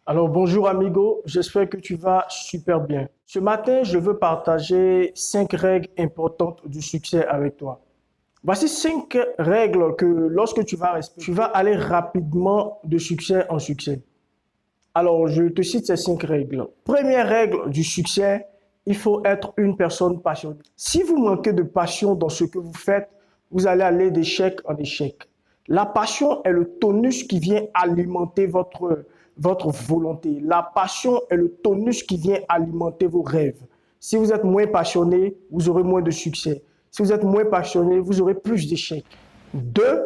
Alors bonjour amigo, j'espère que tu vas super bien. Ce matin, je veux partager 5 règles importantes du succès avec toi. Voici 5 règles que lorsque tu vas respecter, tu vas aller rapidement de succès en succès. Alors je te cite ces 5 règles. Première règle du succès, il faut être une personne passionnée. Si vous manquez de passion dans ce que vous faites, vous allez aller d'échec en échec. La passion est le tonus qui vient alimenter votre volonté. La passion est le tonus qui vient alimenter vos rêves. Si vous êtes moins passionné, vous aurez moins de succès. Si vous êtes moins passionné, vous aurez plus d'échecs. Deux,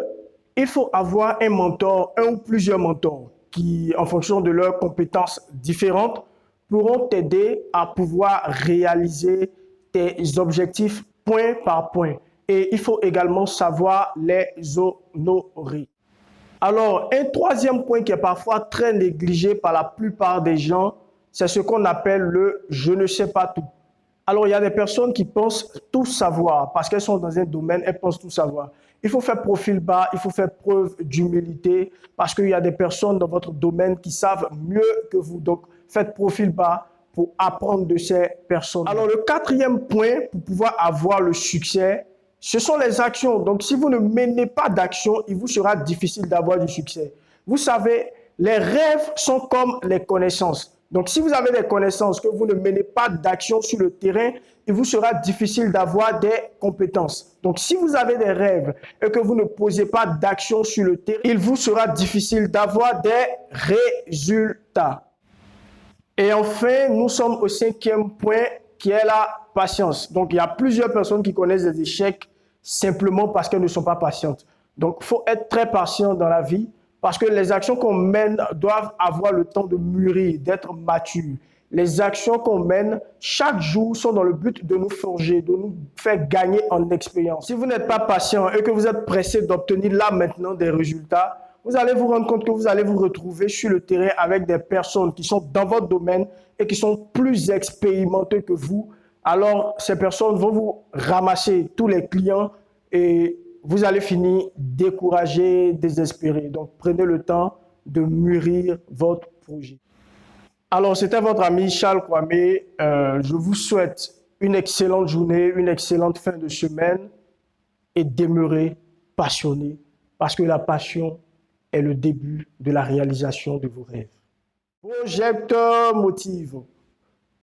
il faut avoir un mentor, un ou plusieurs mentors qui, en fonction de leurs compétences différentes, pourront t'aider à pouvoir réaliser tes objectifs point par point. Et il faut également savoir les honorer. Alors, un troisième point qui est parfois très négligé par la plupart des gens, c'est ce qu'on appelle le je ne sais pas tout. Alors, il y a des personnes qui pensent tout savoir parce qu'elles sont dans un domaine, elles pensent tout savoir. Il faut faire profil bas, il faut faire preuve d'humilité parce qu'il y a des personnes dans votre domaine qui savent mieux que vous. Donc, faites profil bas pour apprendre de ces personnes. Alors, le quatrième point pour pouvoir avoir le succès, ce sont les actions. Donc, si vous ne menez pas d'action, il vous sera difficile d'avoir du succès. Vous savez, les rêves sont comme les connaissances. Donc, si vous avez des connaissances, que vous ne menez pas d'action sur le terrain, il vous sera difficile d'avoir des compétences. Donc, si vous avez des rêves et que vous ne posez pas d'action sur le terrain, il vous sera difficile d'avoir des résultats. Et enfin, nous sommes au cinquième point qui est la patience. Donc, il y a plusieurs personnes qui connaissent des échecs simplement parce qu'elles ne sont pas patientes. Donc, il faut être très patient dans la vie parce que les actions qu'on mène doivent avoir le temps de mûrir, d'être matures. Les actions qu'on mène chaque jour sont dans le but de nous forger, de nous faire gagner en expérience. Si vous n'êtes pas patient et que vous êtes pressé d'obtenir là maintenant des résultats, vous allez vous rendre compte que vous allez vous retrouver sur le terrain avec des personnes qui sont dans votre domaine et qui sont plus expérimentées que vous. Alors, ces personnes vont vous ramasser tous les clients et vous allez finir découragé, désespéré. Donc, prenez le temps de mûrir votre projet. Alors, c'était votre ami Charles Kwame. Je vous souhaite une excellente journée, une excellente fin de semaine et demeurez passionné parce que la passion est le début de la réalisation de vos rêves. Projecteur Motive.